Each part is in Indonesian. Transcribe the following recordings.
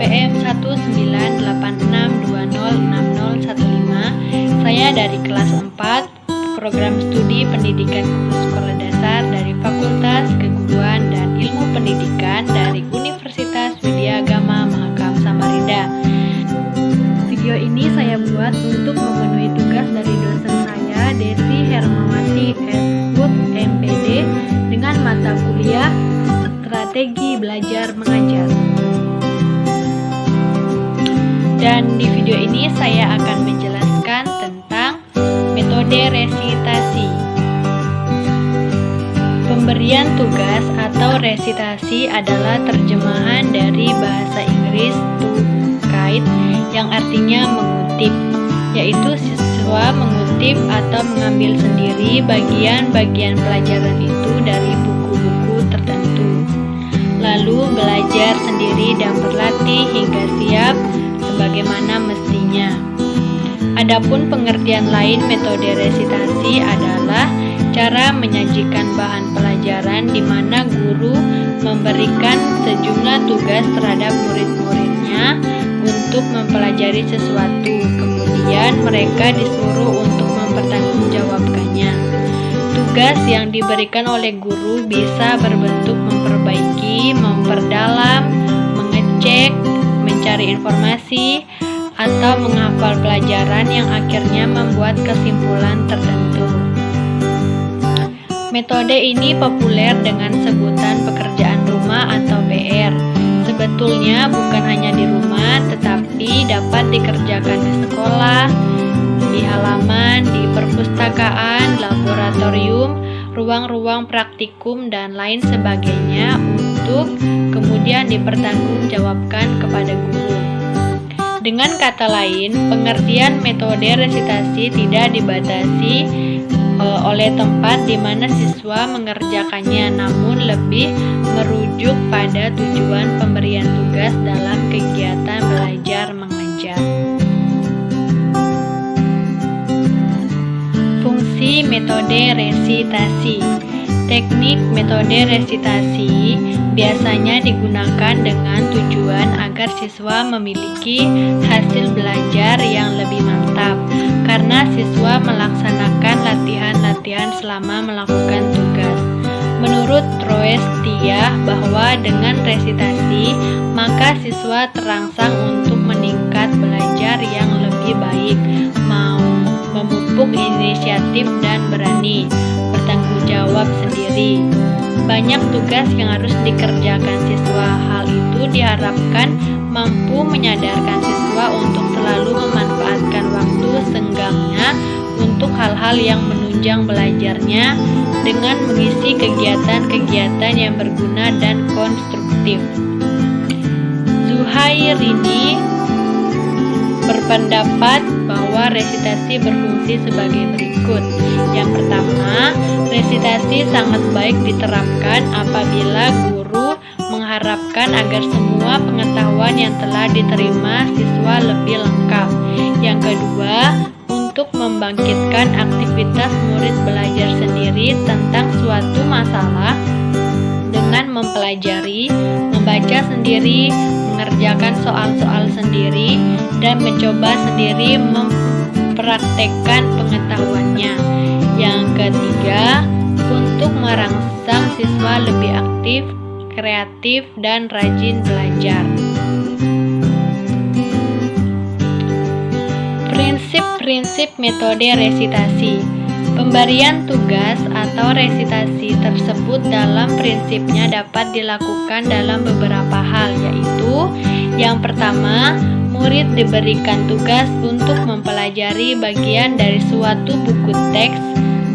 UPM 19862060015. Saya dari kelas 4 Program Studi Pendidikan Guru Sekolah Dasar dari Fakultas Keguruan dan Ilmu Pendidikan dari Universitas Widya Agama Mahakam Samarinda. Video ini saya buat untuk memenuhi tugas dari dosen saya, Desi Hermawati S.Hud MPD, dengan mata kuliah Strategi Belajar Mengajar. Dan di video ini saya akan menjelaskan tentang metode resitasi. Pemberian tugas atau resitasi adalah terjemahan dari bahasa Inggris to guide yang artinya mengutip, yaitu siswa mengutip atau mengambil sendiri bagian-bagian pelajaran itu dari buku-buku tertentu, lalu belajar sendiri dan berlatih hingga siap sebagaimana mestinya. Adapun pengertian lain metode resitasi adalah cara menyajikan bahan pelajaran di mana guru memberikan sejumlah tugas terhadap murid-muridnya untuk mempelajari sesuatu, kemudian mereka disuruh untuk mempertanggungjawabkannya. Tugas yang diberikan oleh guru bisa berbentuk memperbaiki, memperdalam, mengecek, mencari informasi, atau menghafal pelajaran yang akhirnya membuat kesimpulan tertentu. Metode ini populer dengan sebutan pekerjaan rumah atau PR. Sebetulnya bukan hanya di rumah, tetapi dapat dikerjakan di sekolah, di halaman, di perpustakaan, laboratorium, ruang-ruang praktikum, dan lain sebagainya untuk kemudian dipertanggungjawabkan kepada guru. Dengan kata lain, pengertian metode resitasi tidak dibatasi oleh tempat di mana siswa mengerjakannya, namun lebih merujuk pada tujuan pemberian tugas dalam kegiatan belajar mengajar. Fungsi metode resitasi. Teknik metode resitasi biasanya digunakan dengan tujuan agar siswa memiliki hasil belajar yang lebih mantap, karena siswa melaksanakan latihan-latihan selama melakukan tugas. Menurut Troestia bahwa dengan resitasi, maka siswa terangsang untuk meningkat belajar yang lebih baik, mau memupuk inisiatif dan berani bertanggung jawab sendiri. Banyak tugas yang harus dikerjakan siswa. Hal itu diharapkan mampu menyadarkan siswa untuk selalu memanfaatkan waktu senggangnya untuk hal-hal yang menunjang belajarnya dengan mengisi kegiatan-kegiatan yang berguna dan konstruktif. Zuhairini berpendapat bahwa resitasi berfungsi sebagai berikut. Yang pertama, resitasi sangat baik diterapkan apabila guru mengharapkan agar semua pengetahuan yang telah diterima siswa lebih lengkap. Yang kedua, untuk membangkitkan aktivitas murid belajar sendiri tentang suatu masalah dengan mempelajari, membaca sendiri, mengerjakan soal-soal sendiri, dan mencoba sendiri mempraktekkan pengetahuannya. Yang ketiga, untuk merangsang siswa lebih aktif, kreatif, dan rajin belajar. Prinsip-prinsip metode resitasi. Pemberian tugas atau resitasi tersebut dalam prinsipnya dapat dilakukan dalam beberapa hal, yaitu yang pertama, murid diberikan tugas untuk mempelajari bagian dari suatu buku teks,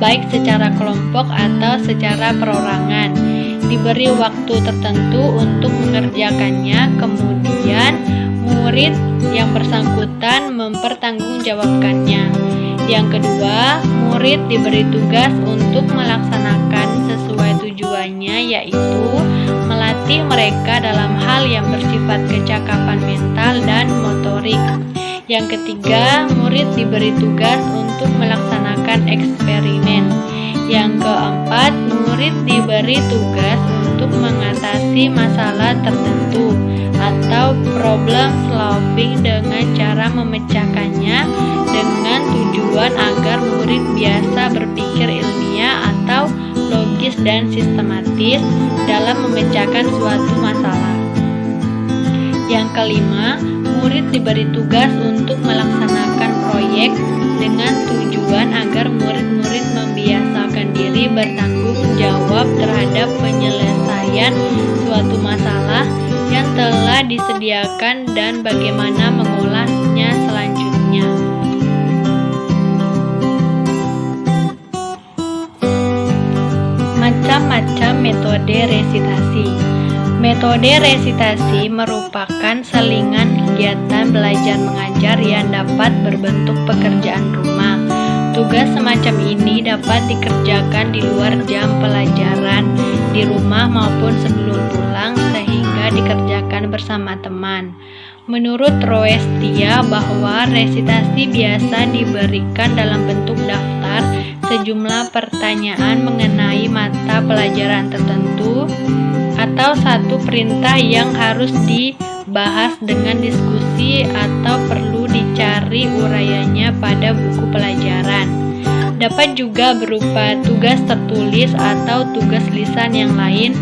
baik secara kelompok atau secara perorangan. Diberi waktu tertentu untuk mengerjakannya, kemudian murid yang bersangkutan mempertanggungjawabkannya. Yang kedua, murid diberi tugas untuk melaksanakan sesuai tujuannya, yaitu melatih mereka dalam hal yang bersifat kecakapan mental dan motorik. Yang ketiga, murid diberi tugas untuk melaksanakan eksperimen. Yang keempat, murid diberi tugas untuk mengatasi masalah tertentu atau problem solving dengan cara memecahkannya dengan tujuan agar murid biasa berpikir ilmiah atau logis dan sistematis dalam memecahkan suatu masalah. Yang kelima, murid diberi tugas untuk melaksanakan proyek dengan tujuan agar murid-murid membiasakan diri bertanggung jawab terhadap penyelesaian suatu masalah yang telah disediakan dan bagaimana mengolahnya selanjutnya. Macam-macam metode resitasi. Metode resitasi merupakan selingan kegiatan belajar mengajar yang dapat berbentuk pekerjaan rumah. Tugas semacam ini dapat dikerjakan di luar jam pelajaran, di rumah maupun sebelum pulang, sehingga dikerjakan bersama teman. Menurut Roestia bahwa resitasi biasa diberikan dalam bentuk daftar sejumlah pertanyaan mengenai mata pelajaran tertentu atau satu perintah yang harus dibahas dengan diskusi atau perlu dicari uraiannya pada buku pelajaran. Dapat juga berupa tugas tertulis atau tugas lisan yang lain,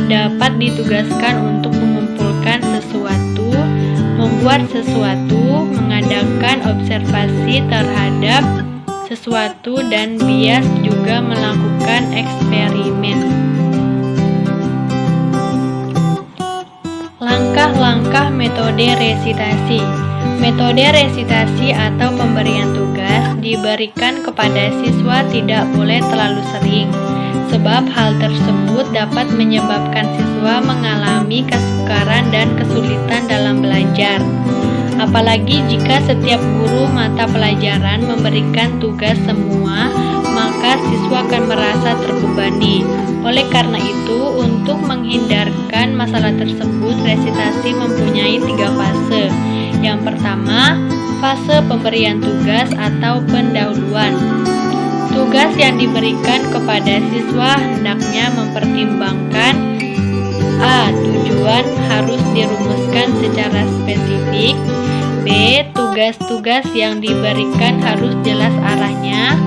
dapat ditugaskan untuk mengumpulkan sesuatu, membuat sesuatu, mengadakan observasi terhadap sesuatu, dan bias juga melakukan eksperimen. Langkah-langkah metode resitasi. Metode resitasi atau pemberian tugas diberikan kepada siswa tidak boleh terlalu sering, sebab hal tersebut dapat menyebabkan siswa mengalami kesukaran dan kesulitan dalam belajar. Apalagi jika setiap guru mata pelajaran memberikan tugas semua, maka siswa akan merasa terbebani. Oleh karena itu, untuk menghindarkan masalah tersebut, resitasi mempunyai 3 fase. Yang pertama, fase pemberian tugas atau pendahuluan. Tugas yang diberikan kepada siswa hendaknya mempertimbangkan A. Tujuan harus dirumuskan secara spesifik. B. Tugas-tugas yang diberikan harus jelas arahnya.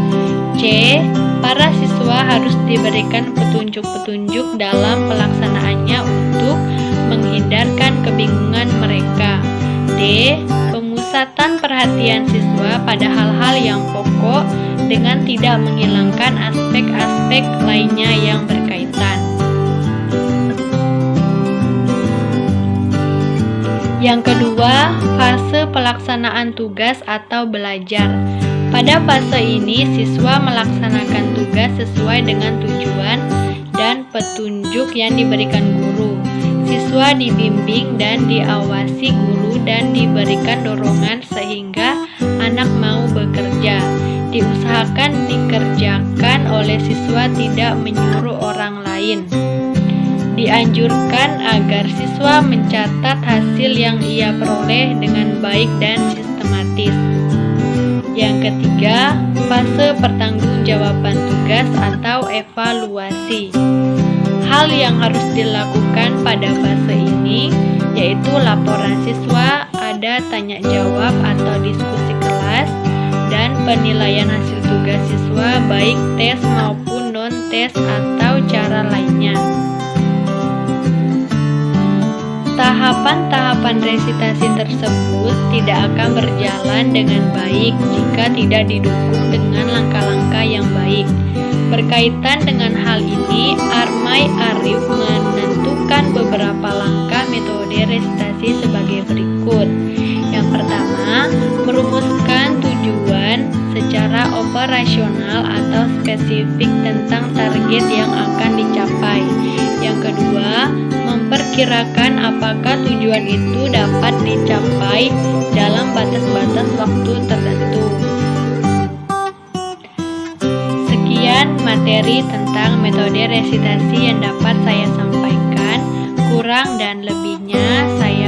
C. Para siswa harus diberikan petunjuk-petunjuk dalam pelaksanaannya untuk menghindarkan kebingungan mereka. D. Pemusatan perhatian siswa pada hal-hal yang pokok dengan tidak menghilangkan aspek-aspek lainnya yang berkaitan. Yang kedua, fase pelaksanaan tugas atau belajar. Pada fase ini, siswa melaksanakan tugas sesuai dengan tujuan dan petunjuk yang diberikan guru. Siswa dibimbing dan diawasi guru dan diberikan dorongan sehingga anak mau bekerja. Diusahakan dikerjakan oleh siswa, tidak menyuruh orang lain. Dianjurkan agar siswa mencatat hasil yang ia peroleh dengan baik dan sistematis. Yang ketiga, fase pertanggungjawaban tugas atau evaluasi. Hal yang harus dilakukan pada fase ini yaitu laporan siswa, ada tanya jawab atau diskusi kelas, dan penilaian hasil tugas siswa baik tes maupun non-tes atau cara lainnya. Tahapan-tahapan resitasi tersebut tidak akan berjalan dengan baik jika tidak didukung dengan langkah-langkah yang baik. Berkaitan dengan hal ini, Armai Arif menentukan beberapa langkah metode resitasi sebagai berikut. Yang pertama, merumuskan tujuan secara operasional atau spesifik tentang target yang akan dicapai. Yang kedua, memperkirakan apakah tujuan itu dapat dicapai dalam batas-batas waktu tertentu. Sekian materi tentang metode resitasi yang dapat saya sampaikan. Kurang dan lebihnya saya